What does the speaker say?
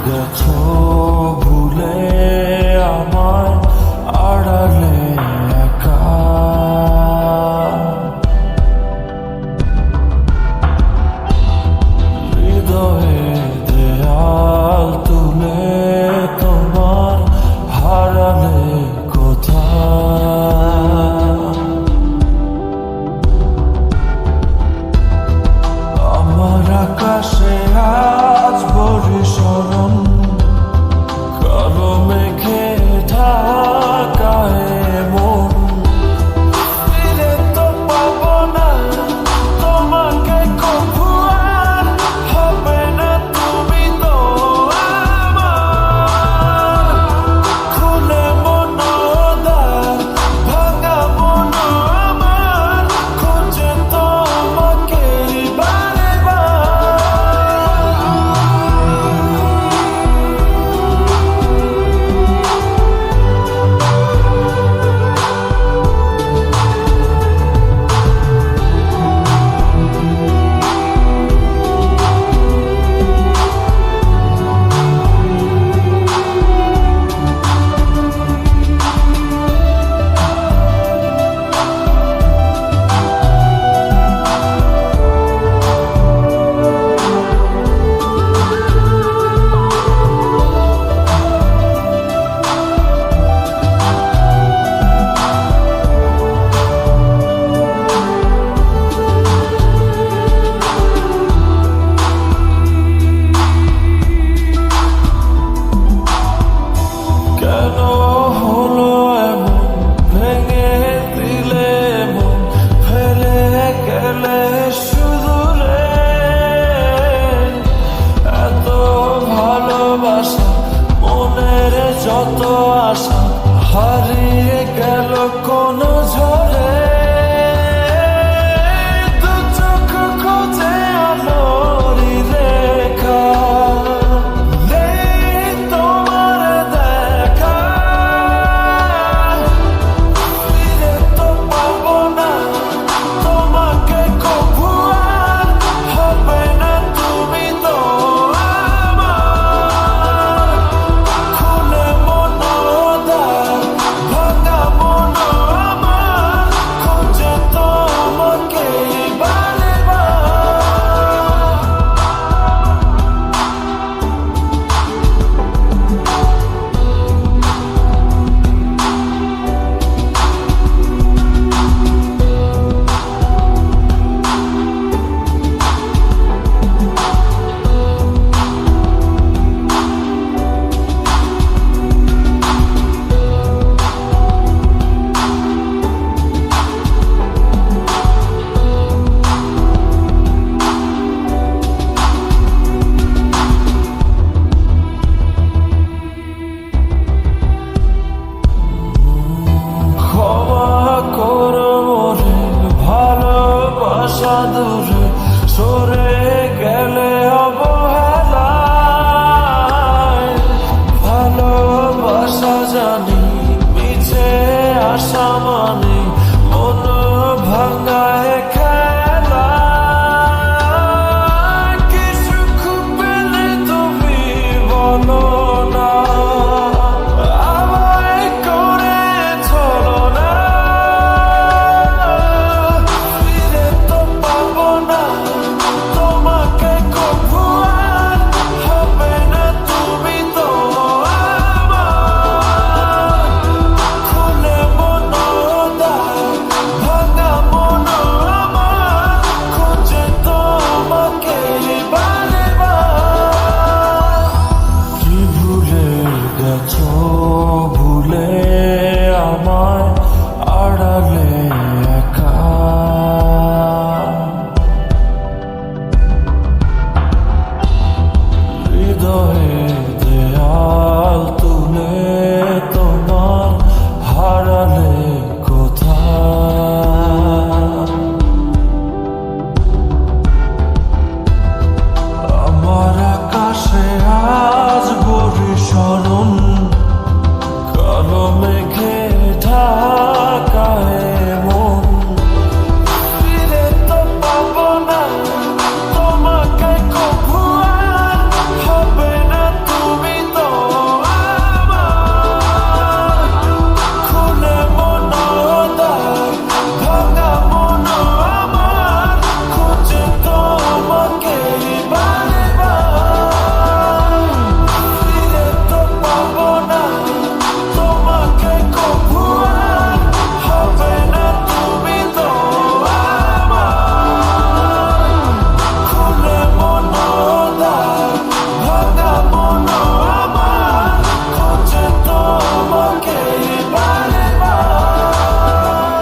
গেছো ভুলে আমায় আড়ালে একা হৃদয়ে দেয়াল তুলে তোমার হারালে কোথায় আমার আকাশে আজ বর্ষণ কালো মেঘে ঢাকায় মন ফিরে তো পাবো না তোমাকে কভু আর হবে না তুমি তো আমার খুলে মন দ্বার ভাঙা মন আমার খুঁজে তোমাকে বারে কেন হলো এমন ভেঙে দিলে মন ফেলে গেলে শুধু রে এত ভালোবাসা মনের যত আশা হারিয়ে গেল কোন ঝড়ে দু চোখ খোঁজে আলোরই রেখা নেই তোমার দেখা ফিরে তো পাবো না তোমাকে কভু আর হবে না তুমি তো আমার খুলে মন দ্বার ভাঙা মন আমার খুঁজে তোমাকে বারে ক্ষমা করো মোরে ভালোবাসা দূরে সরে গেলে অবহেলায় ভালোবাসা জানি মিছে আশা মানে মন ভাঙায় খেলা কি সুখ পেলে তুমি বলো না আমায় করে চলো না ফিরে তো পাবো না তোমাকে কভু আর হবে না তুমি তো আমার খুলে মন দ্বার ভাঙা মন আমার খুঁজে তোমাকে বারে কি ভুলে গেছো ভুলে আমায় আড়ালে একা হৃদয়ে দেয়াল তুলে তোমার হারালে কোথায় আমার আকাশে আজ বর্ষণ